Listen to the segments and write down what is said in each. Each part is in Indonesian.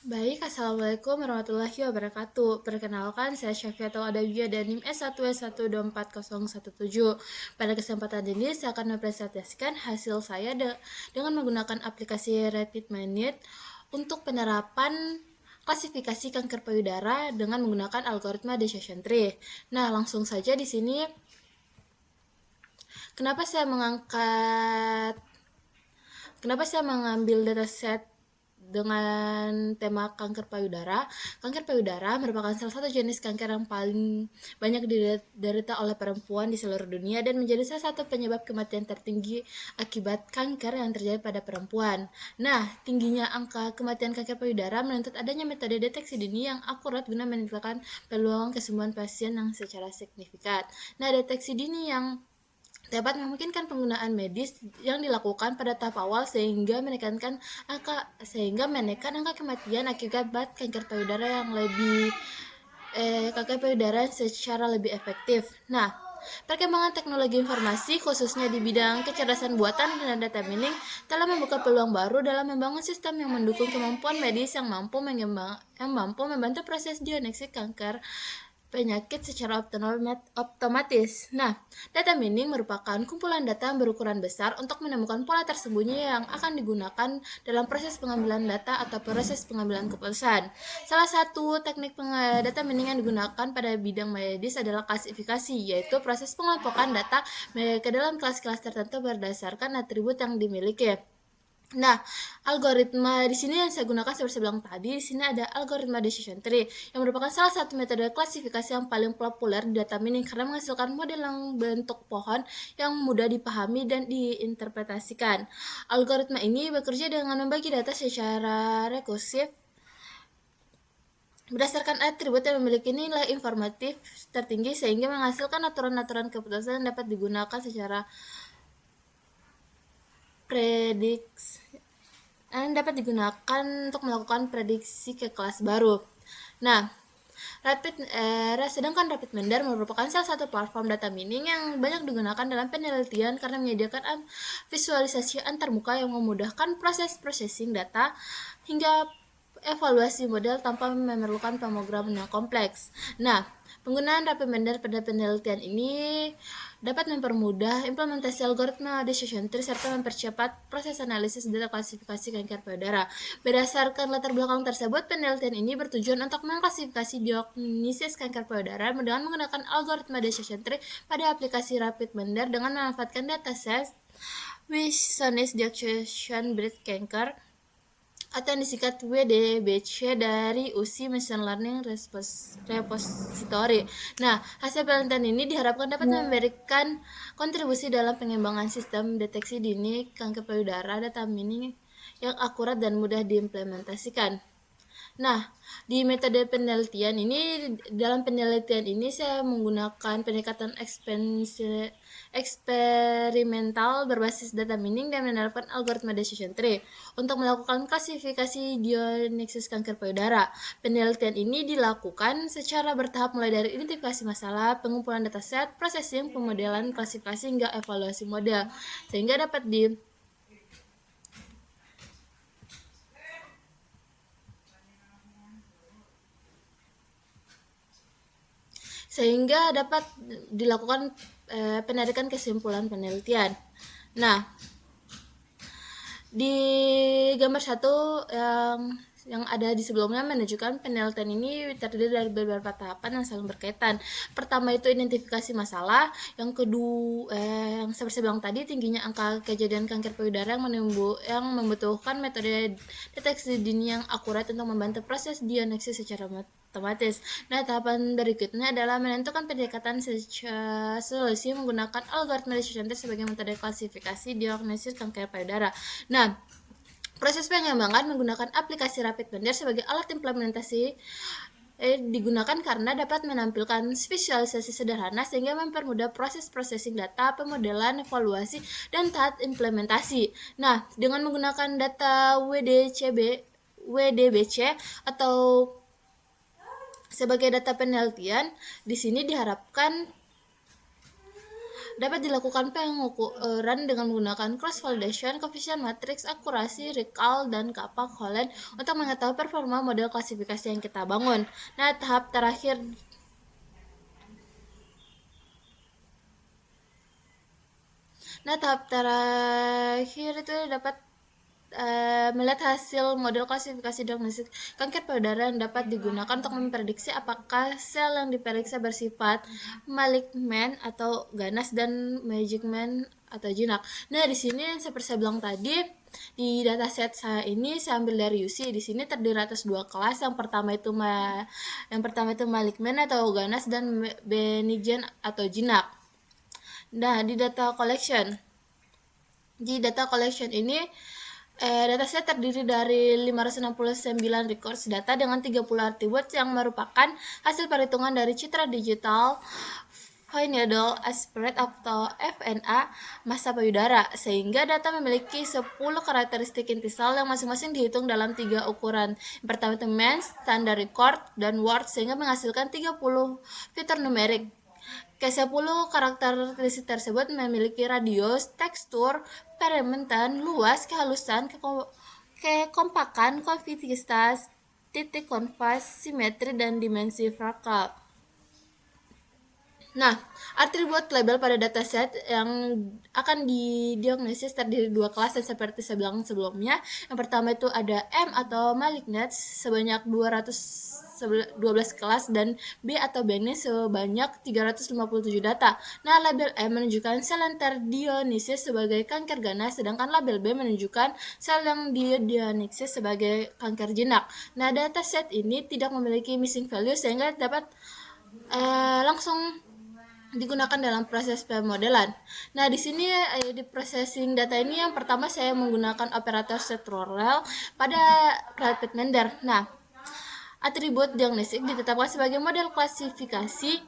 Baik, Assalamualaikum warahmatullahi wabarakatuh. Perkenalkan, saya Syafiatul Adawiyah dan NIM S1S1240117. Pada kesempatan ini, saya akan mempresentasikan hasil saya dengan menggunakan aplikasi Rapid Minute untuk penerapan klasifikasi kanker payudara dengan menggunakan algoritma decision tree. Nah, langsung saja di sini, kenapa saya mengambil dataset dengan tema kanker payudara? Kanker payudara merupakan salah satu jenis kanker yang paling banyak diderita oleh perempuan di seluruh dunia dan menjadi salah satu penyebab kematian tertinggi akibat kanker yang terjadi pada perempuan. Nah, tingginya angka kematian kanker payudara menuntut adanya metode deteksi dini yang akurat guna meningkatkan peluang kesembuhan pasien yang secara signifikan. Nah, deteksi dini yang dapat memungkinkan penggunaan medis yang dilakukan pada tahap awal sehingga menekan angka kematian akibat kanker payudara secara lebih efektif. Nah, perkembangan teknologi informasi khususnya di bidang kecerdasan buatan dan data mining telah membuka peluang baru dalam membangun sistem yang mendukung kemampuan medis yang mampu membantu proses diagnosis kanker penyakit secara otomatis. Nah, data mining merupakan kumpulan data berukuran besar untuk menemukan pola tersembunyi yang akan digunakan dalam proses pengambilan data atau proses pengambilan keputusan. Salah satu teknik data mining yang digunakan pada bidang medis adalah klasifikasi, yaitu proses pengelompokan data ke dalam kelas-kelas tertentu berdasarkan atribut yang dimiliki. Nah, algoritma di sini yang saya gunakan seperti saya bilang tadi, di sini ada algoritma decision tree yang merupakan salah satu metode klasifikasi yang paling populer di data mining karena menghasilkan model yang bentuk pohon yang mudah dipahami dan diinterpretasikan. Algoritma ini bekerja dengan membagi data secara rekursif berdasarkan atribut yang memiliki nilai informatif tertinggi sehingga menghasilkan aturan-aturan keputusan yang dapat digunakan secara untuk melakukan prediksi ke kelas baru. Nah, sedangkan Rapid Mender merupakan salah satu platform data mining yang banyak digunakan dalam penelitian karena menyediakan visualisasi antarmuka yang memudahkan proses processing data hingga evaluasi model tanpa memerlukan pemrograman yang kompleks. Nah, penggunaan Rapid Mender pada penelitian ini dapat mempermudah implementasi algoritma decision tree serta mempercepat proses analisis data klasifikasi kanker payudara. Berdasarkan latar belakang tersebut, penelitian ini bertujuan untuk mengklasifikasi diagnosis kanker payudara dengan menggunakan algoritma decision tree pada aplikasi Rapid Mender dengan memanfaatkan dataset Wisconsin Detection Breast Cancer atau yang disingkat WDBC dari UC Machine Learning Repository. Nah, hasil penelitian ini diharapkan dapat memberikan kontribusi dalam pengembangan sistem deteksi dini kanker payudara data mining yang akurat dan mudah diimplementasikan. Nah, dalam penelitian ini saya menggunakan pendekatan eksperimental berbasis data mining dan menerapkan algoritma decision tree untuk melakukan klasifikasi diagnosis kanker payudara. Penelitian ini dilakukan secara bertahap mulai dari identifikasi masalah, pengumpulan dataset, processing, pemodelan, klasifikasi hingga evaluasi model sehingga dapat dilakukan penarikan kesimpulan penelitian. Nah, di gambar 1 yang ada di sebelumnya menunjukkan penelitian ini terdiri dari beberapa tahapan yang saling berkaitan. Pertama itu identifikasi masalah, yang kedua yang seperti saya bilang tadi, tingginya angka kejadian kanker payudara yang membutuhkan metode deteksi dini yang akurat untuk membantu proses diagnosis secara otomatis. Nah, tahapan berikutnya adalah menentukan pendekatan solusi menggunakan algoritma decision tree sebagai metode klasifikasi diagnosis kanker payudara. Nah, proses pengembangan menggunakan aplikasi Rapid Mender sebagai alat implementasi digunakan karena dapat menampilkan visualisasi sederhana sehingga mempermudah proses processing data, pemodelan, evaluasi, dan tahap implementasi. Nah, dengan menggunakan data WDBC atau sebagai data penelitian, di sini diharapkan Dapat dilakukan pengukuran dengan menggunakan cross validation, coefficient matrix, akurasi, recall, dan kappa Holland untuk mengetahui performa model klasifikasi yang kita bangun. Nah, tahap terakhir itu dapat melihat hasil model klasifikasi diagnosis kanker payudara yang dapat digunakan untuk memprediksi apakah sel yang diperiksa bersifat malignan atau ganas dan malignant atau jinak. Nah, di sini seperti saya bilang tadi, di dataset saya ini saya ambil dari UC. Di sini terdiri atas dua kelas. Yang pertama itu malignan atau ganas dan benign atau jinak. Nah, di data collection ini dataset terdiri dari 569 records data dengan 30 attribute yang merupakan hasil perhitungan dari citra digital Needle Aspirate atau FNA massa payudara, sehingga data memiliki 10 karakteristik intisal yang masing-masing dihitung dalam 3 ukuran. Yang pertama itu mean, standard record, dan word, sehingga menghasilkan 30 fitur numerik. Ke-10 karakteristik tersebut memiliki radius, tekstur, perimeter, luas, kehalusan, kekompakan, konvektivitas, titik konvas, simetri, dan dimensi frakal. Nah, atribut label pada dataset yang akan didiagnosis terdiri dua kelas yang seperti saya bilang sebelumnya. Yang pertama itu ada M atau malignant sebanyak 212 kelas dan B atau benign sebanyak 357 data. Nah, label M menunjukkan sel yang terdiagnosis sebagai kanker ganas, sedangkan label B menunjukkan sel yang didiagnosis sebagai kanker jinak. Nah, dataset ini tidak memiliki missing value sehingga dapat langsung digunakan dalam proses pemodelan. Nah, di sini di processing data ini yang pertama saya menggunakan operator sectorial pada rapid render. Nah, atribut diagnostik ditetapkan sebagai model klasifikasi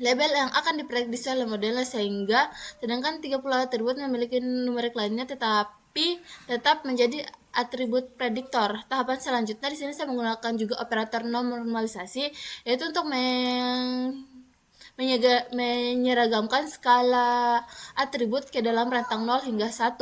label yang akan diprediksi oleh modelnya, sehingga sedangkan 30 atribut memiliki numerik lainnya tetapi tetap menjadi atribut prediktor. Tahapan selanjutnya di sini saya menggunakan juga operator normalisasi, yaitu untuk menyeragamkan skala atribut ke dalam rentang 0 hingga 1.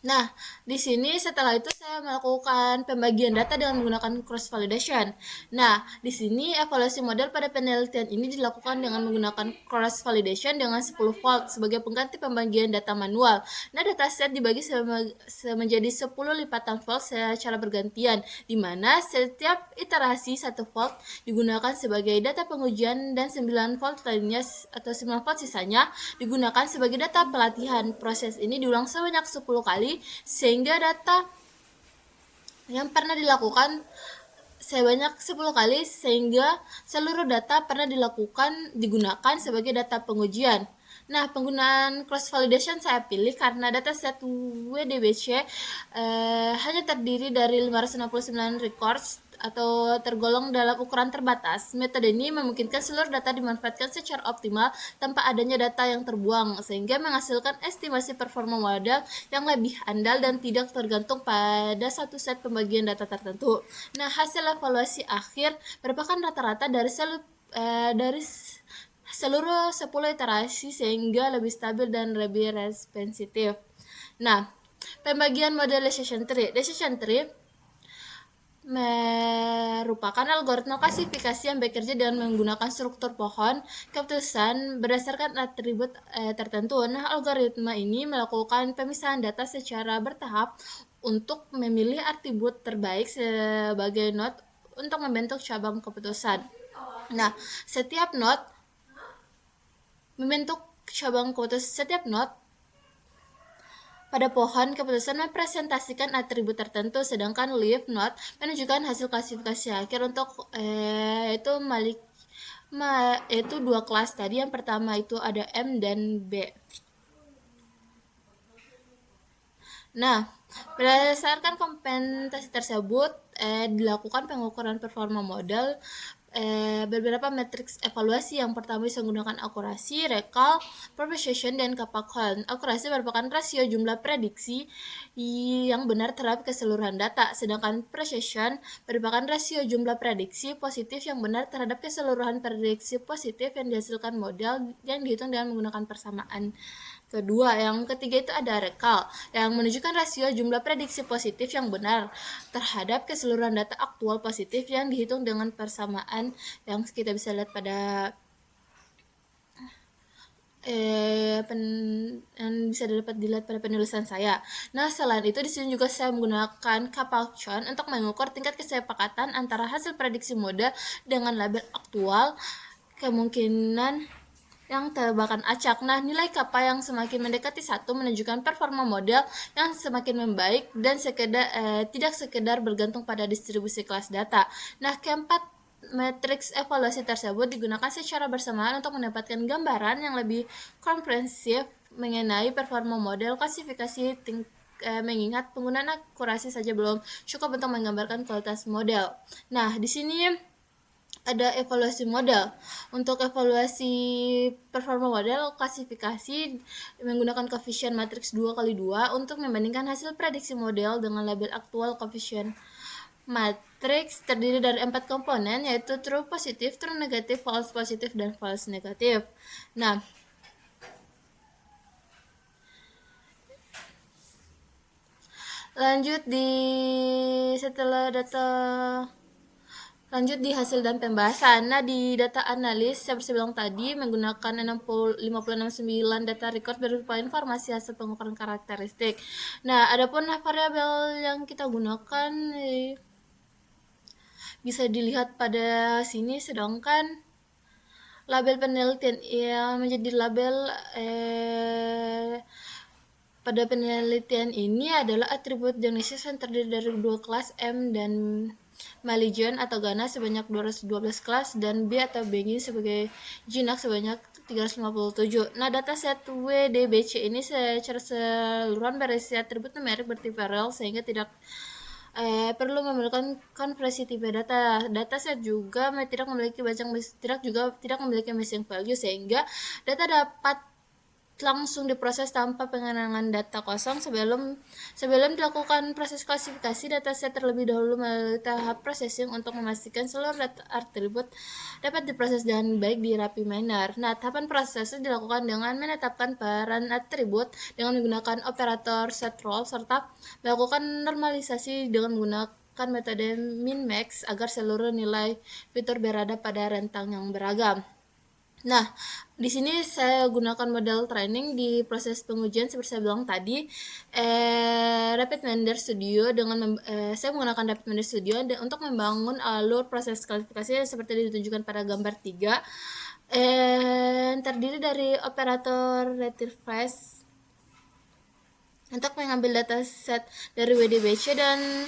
Nah, di sini setelah itu saya melakukan pembagian data dengan menggunakan cross validation. Nah, di sini evaluasi model pada penelitian ini dilakukan dengan menggunakan cross validation dengan 10 volt sebagai pengganti pembagian data manual. Nah, dataset dibagi menjadi 10 lipatan volt secara bergantian, di mana setiap iterasi 1 volt digunakan sebagai data pengujian dan 9 volt lainnya atau 9 volt sisanya digunakan sebagai data pelatihan. Proses ini diulang sebanyak 10 kali sehingga data yang pernah dilakukan sebanyak 10 kali sehingga seluruh data pernah digunakan sebagai data pengujian. Nah, penggunaan cross validation saya pilih karena dataset WDBC hanya terdiri dari 569 records atau tergolong dalam ukuran terbatas. Metode ini memungkinkan seluruh data dimanfaatkan secara optimal tanpa adanya data yang terbuang, sehingga menghasilkan estimasi performa model yang lebih andal dan tidak tergantung pada satu set pembagian data tertentu. Nah, hasil evaluasi akhir merupakan rata-rata dari seluruh 10 iterasi sehingga lebih stabil dan lebih responsif. Nah, pembagian model decision tree. Decision tree merupakan algoritma klasifikasi yang bekerja dengan menggunakan struktur pohon keputusan berdasarkan atribut tertentu. Nah, algoritma ini melakukan pemisahan data secara bertahap untuk memilih atribut terbaik sebagai node untuk membentuk cabang keputusan. Nah, setiap node pada pohon keputusan mempresentasikan atribut tertentu, sedangkan leaf node menunjukkan hasil klasifikasi akhir untuk yaitu dua kelas tadi. Yang pertama itu ada M dan B. Nah, berdasarkan kompensasi tersebut dilakukan pengukuran performa model beberapa matriks evaluasi. Yang pertama bisa menggunakan akurasi, recall, precision, dan kapakon. Akurasi merupakan rasio jumlah prediksi yang benar terhadap keseluruhan data, sedangkan precision merupakan rasio jumlah prediksi positif yang benar terhadap keseluruhan prediksi positif yang dihasilkan model yang dihitung dengan menggunakan persamaan. Yang ketiga itu ada recall, yang menunjukkan rasio jumlah prediksi positif yang benar terhadap keseluruhan data aktual positif yang dihitung dengan persamaan, yang kita bisa lihat pada yang bisa dapat dilihat pada penulisan saya. Nah, selain itu di sini juga saya menggunakan Kapakon untuk mengukur tingkat kesepakatan antara hasil prediksi model dengan label aktual kemungkinan yang tebakan acak. Nah, nilai kappa yang semakin mendekati 1 menunjukkan performa model yang semakin membaik dan tidak sekedar bergantung pada distribusi kelas data. Nah, keempat matriks evaluasi tersebut digunakan secara bersamaan untuk mendapatkan gambaran yang lebih komprehensif mengenai performa model klasifikasi mengingat penggunaan akurasi saja belum cukup untuk menggambarkan kualitas model. Nah, di sini ada evaluasi model. Untuk evaluasi performa model klasifikasi menggunakan koefisien matriks 2x2 untuk membandingkan hasil prediksi model dengan label aktual. Koefisien matriks terdiri dari 4 komponen, yaitu true positif, true negatif, false positif, dan false negatif. Nah, lanjut di hasil dan pembahasan. Nah, di data analis saya bilang tadi menggunakan 569 data record berupa informasi hasil pengukuran karakteristik. Nah, adapun variabel yang kita gunakan bisa dilihat pada sini, sedangkan label penelitian yang menjadi label pada penelitian ini adalah atribut diagnosis yang terdiri dari 2 kelas M dan Maligen atau ganas sebanyak 212 kelas dan B atau Bengi sebagai jinak sebanyak 357. Nah, dataset WDBC ini secara keseluruhan berisi atribut numerik bertipe rel sehingga tidak perlu memiliki konversi tipe data. Dataset juga tidak memiliki missing value sehingga data dapat langsung diproses tanpa pengenangan data kosong. Sebelum dilakukan proses klasifikasi dataset terlebih dahulu melalui tahap processing untuk memastikan seluruh data atribut dapat diproses dengan baik di RapidMiner. Nah, tahapan prosesnya dilakukan dengan menetapkan peran atribut dengan menggunakan operator setRoll serta melakukan normalisasi dengan menggunakan metode min-max agar seluruh nilai fitur berada pada rentang yang beragam. Nah, di sini saya gunakan model training di proses pengujian seperti saya bilang tadi, RapidMiner Studio saya menggunakan RapidMiner Studio untuk membangun alur proses klasifikasi seperti ditunjukkan pada gambar 3. Terdiri dari operator retrieve untuk mengambil dataset dari WDBC dan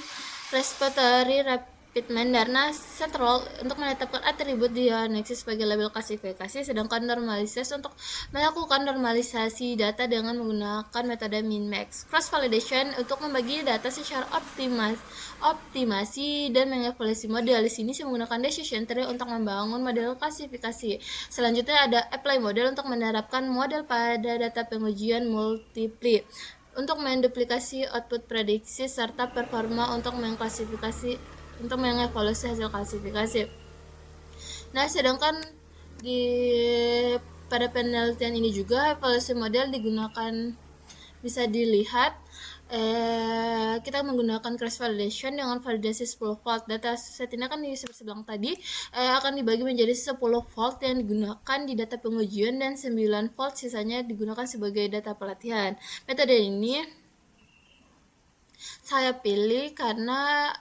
repository RapidMiner. Nah, setRoll untuk menetapkan atribut diagnosis sebagai label klasifikasi, sedangkan normalisasi untuk melakukan normalisasi data dengan menggunakan metode min-max. Cross validation untuk membagi data secara optimasi dan mengevaluasi model. Di sini saya menggunakan decision tree untuk membangun model klasifikasi. Selanjutnya ada apply model untuk menerapkan model pada data pengujian multiply untuk menduplikasi output prediksi serta performa untuk mengevaluasi hasil klasifikasi. Nah, sedangkan pada penelitian ini juga evaluasi model digunakan, bisa dilihat kita menggunakan cross validation dengan validasi 10 volt. Data set ini akan seperti bilang tadi akan dibagi menjadi 10 volt yang digunakan di data pengujian dan 9 volt sisanya digunakan sebagai data pelatihan. Metode ini saya pilih karena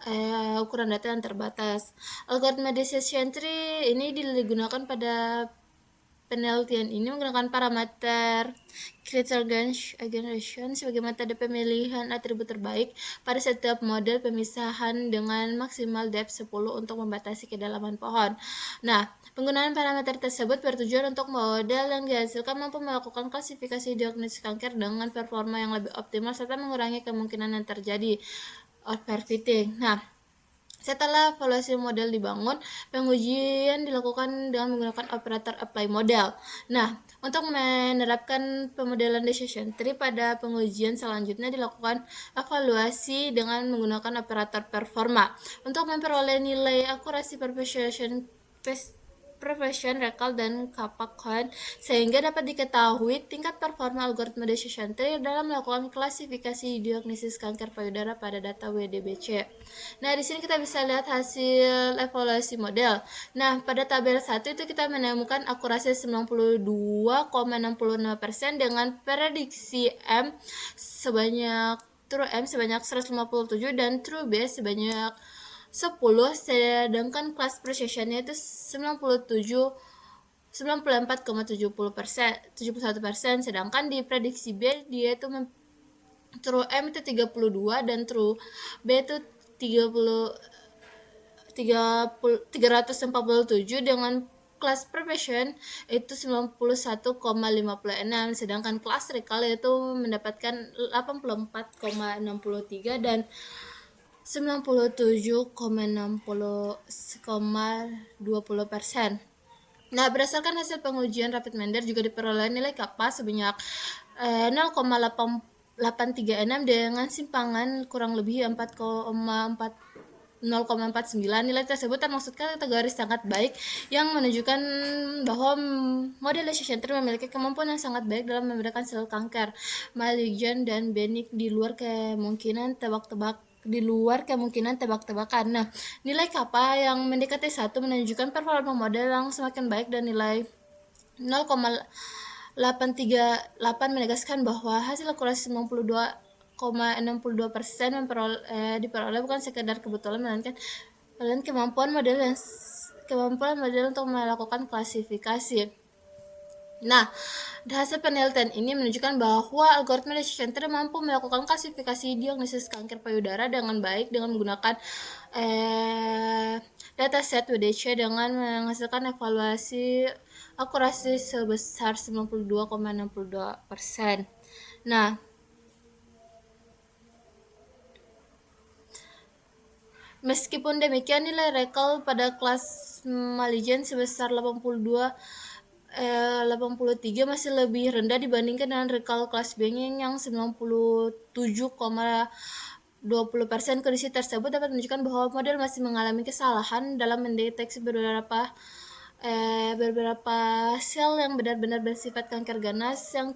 ukuran data yang terbatas. Algoritma decision tree ini digunakan pada penelitian ini menggunakan parameter criterion aggregation sebagai metode pemilihan atribut terbaik pada setiap model pemisahan dengan maksimal depth 10 untuk membatasi kedalaman pohon. Nah, penggunaan parameter tersebut bertujuan untuk model yang dihasilkan mampu melakukan klasifikasi diagnosis kanker dengan performa yang lebih optimal serta mengurangi kemungkinan yang terjadi overfitting. Nah, Setelah evaluasi model dibangun, pengujian dilakukan dengan menggunakan operator apply model. Nah, untuk menerapkan pemodelan decision tree pada pengujian selanjutnya dilakukan evaluasi dengan menggunakan operator performa untuk memperoleh nilai akurasi Prevention, recall, dan Kappa-Cohen sehingga dapat diketahui tingkat performa algoritma decision tree dalam melakukan klasifikasi diagnosis kanker payudara pada data WDBC. Nah, di sini kita bisa lihat hasil evaluasi model. Nah, pada tabel 1 itu kita menemukan akurasi 92,65% dengan prediksi true M sebanyak 157 dan true B sebanyak 10, sedangkan kelas precisionnya itu 94,71%, sedangkan di prediksi B dia itu true M itu 32 dan true B itu 347 dengan kelas profession itu 91,56, sedangkan kelas recall itu mendapatkan 84,63 dan 97,20%. Nah, berdasarkan hasil pengujian Rapid Mender juga diperoleh nilai kappa sebanyak 0,836 dengan simpangan kurang lebih 0,49. Nilai tersebut termasuk kategori sangat baik yang menunjukkan bahwa model decision tree memiliki kemampuan yang sangat baik dalam membedakan sel kanker malign dan benign di luar kemungkinan tebak-tebakan. Nah, nilai kappa yang mendekati 1 menunjukkan performa model yang semakin baik dan nilai 0,838 menegaskan bahwa hasil akurasi 92,62% diperoleh bukan sekedar kebetulan melainkan kemampuan model untuk melakukan klasifikasi. Nah, hasil penelitian ini menunjukkan bahwa algoritma decision tree mampu melakukan klasifikasi diagnosis kanker payudara dengan baik dengan menggunakan dataset WDC dengan menghasilkan evaluasi akurasi sebesar 92,62%. Nah, meskipun demikian, nilai recall pada kelas malign sebesar 83 masih lebih rendah dibandingkan dengan recall kelas B yang 97,20%. Kondisi tersebut dapat menunjukkan bahwa model masih mengalami kesalahan dalam mendeteksi beberapa sel yang benar-benar bersifat kanker ganas yang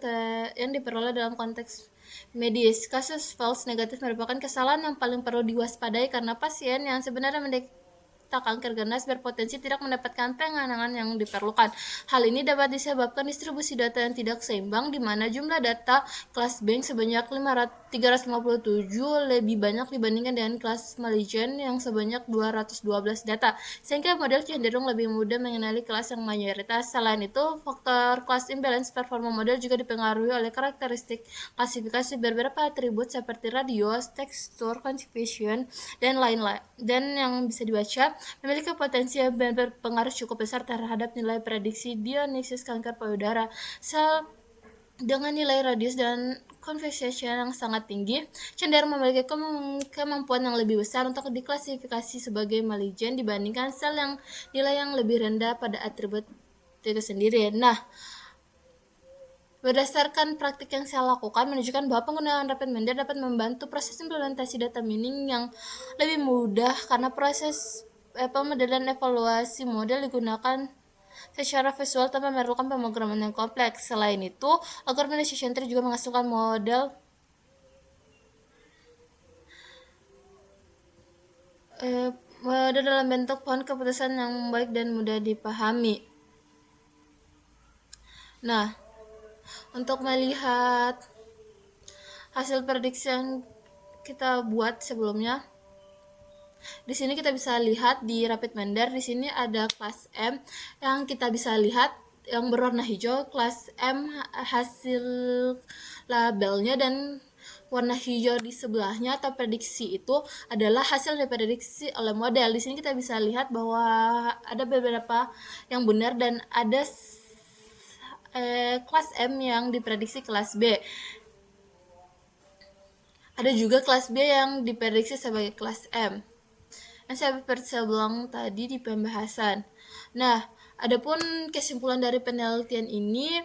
diperoleh dalam konteks medis. Kasus false negatif merupakan kesalahan yang paling perlu diwaspadai karena pasien yang sebenarnya mendeteksi kanker ganas berpotensi tidak mendapatkan penanganan yang diperlukan. Hal ini dapat disebabkan distribusi data yang tidak seimbang, di mana jumlah data kelas B sebanyak 357 lebih banyak dibandingkan dengan kelas malign yang sebanyak 212 data, sehingga model cenderung lebih mudah mengenali kelas yang mayoritas. Selain itu, faktor class imbalance performa model juga dipengaruhi oleh karakteristik klasifikasi beberapa atribut seperti radius, tekstur, constitution, dan lain-lain, dan yang bisa dibaca memiliki potensi yang berpengaruh cukup besar terhadap nilai prediksi diagnosis kanker payudara. Sel dengan nilai radius dan convection yang sangat tinggi cenderung memiliki kemampuan yang lebih besar untuk diklasifikasi sebagai malign dibandingkan sel yang nilai yang lebih rendah pada atribut itu sendiri. Nah, berdasarkan praktik yang saya lakukan menunjukkan bahwa penggunaan Rapid Mender dapat membantu proses implementasi data mining yang lebih mudah karena proses pemodelan evaluasi model digunakan secara visual tanpa memerlukan pemrograman yang kompleks. Selain itu, algoritma decision tree juga menghasilkan model dalam bentuk pohon keputusan yang baik dan mudah dipahami. Nah, untuk melihat hasil prediksi yang kita buat sebelumnya, di sini kita bisa lihat di Rapid Mender, di sini ada kelas M yang kita bisa lihat yang berwarna hijau. Kelas M hasil labelnya, dan warna hijau di sebelahnya atau prediksi itu adalah hasil dari prediksi oleh model. Di sini kita bisa lihat bahwa ada beberapa yang benar dan ada kelas M yang diprediksi kelas B. Ada juga kelas B yang diprediksi sebagai kelas M. yang seperti saya bilang tadi di pembahasan. Nah, adapun kesimpulan dari penelitian ini,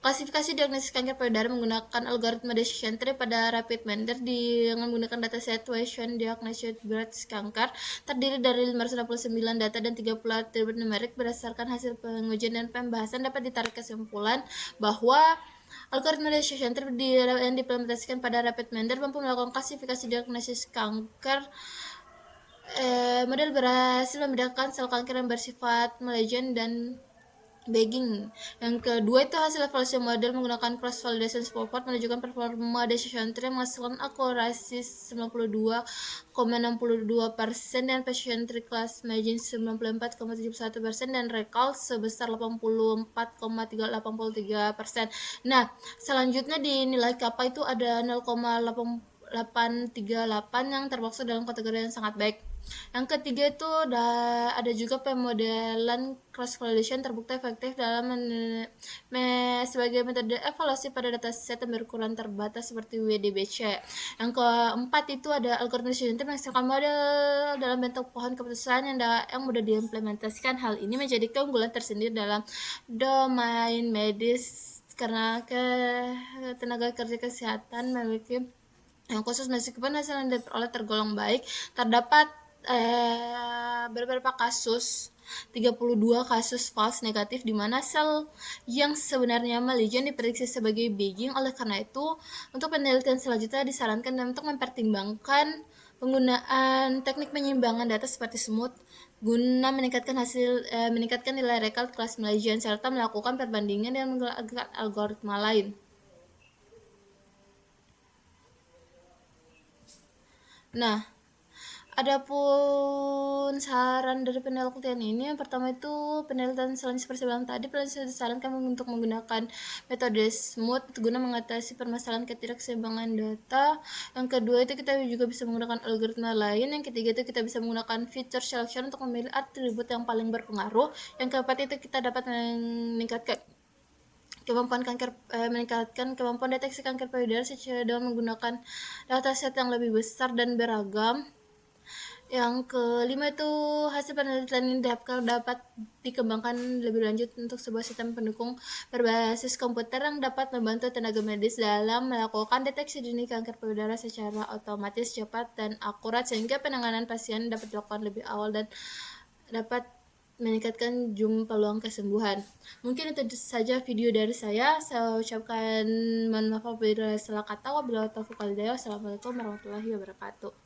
klasifikasi diagnosis kanker payudara menggunakan algoritma decision tree pada rapid manner dengan menggunakan dataset situation diagnosis breast cancer terdiri dari 569 data dan 30 atribut numerik. Berdasarkan hasil pengujian dan pembahasan dapat ditarik kesimpulan bahwa algoritma decision tree yang diimplementasikan pada rapid manner mampu melakukan klasifikasi diagnosis kanker. Model berhasil membedakan sel kanker yang bersifat malignant dan begging. Yang kedua itu hasil evaluasi model menggunakan cross validation support menunjukkan performa decision tree menghasilkan akurasi 92,62% dan precision tree class margin 94,71% dan recall sebesar 84,383%. Nah, selanjutnya dinilai kappa itu ada 0,838 yang termasuk dalam kategori yang sangat baik. Yang ketiga itu ada juga pemodelan cross validation terbukti efektif dalam sebagai metode evaluasi pada dataset yang berukuran terbatas seperti WDBC. Yang keempat itu ada algoritma decision tree menghasilkan model dalam bentuk pohon keputusan yang mudah diimplementasikan. Hal ini menjadi keunggulan tersendiri dalam domain medis karena tenaga kerja kesehatan memiliki yang khusus meskipun hasil yang diperoleh tergolong baik. Terdapat beberapa kasus 32 kasus false negatif di mana sel yang sebenarnya malign diprediksi sebagai begging. Oleh karena itu, untuk penelitian selanjutnya disarankan untuk mempertimbangkan penggunaan teknik penyiimbangan data seperti smooth guna meningkatkan nilai recall kelas malign serta melakukan perbandingan dengan menggunakan algoritma lain. Nah, adapun saran dari penelitian ini, yang pertama itu penelitian selanjutnya seperti bilang tadi, penelitian disarankan untuk menggunakan metode smooth guna mengatasi permasalahan ketidakseimbangan data. Yang kedua itu kita juga bisa menggunakan algoritma lain. Yang ketiga itu kita bisa menggunakan feature selection untuk memilih atribut yang paling berpengaruh. Yang keempat itu kita dapat meningkatkan kemampuan deteksi kanker payudara dengan menggunakan dataset yang lebih besar dan beragam. Yang kelima itu hasil penelitian ini dapat dikembangkan lebih lanjut untuk sebuah sistem pendukung berbasis komputer yang dapat membantu tenaga medis dalam melakukan deteksi dini kanker payudara secara otomatis, cepat, dan akurat sehingga penanganan pasien dapat dilakukan lebih awal dan dapat meningkatkan jumlah peluang kesembuhan. Mungkin itu saja video dari saya. Saya ucapkan mohon maaf apabila salah kata. Wabillahi taufiq wal hidayah. Wassalamualaikum warahmatullahi wabarakatuh.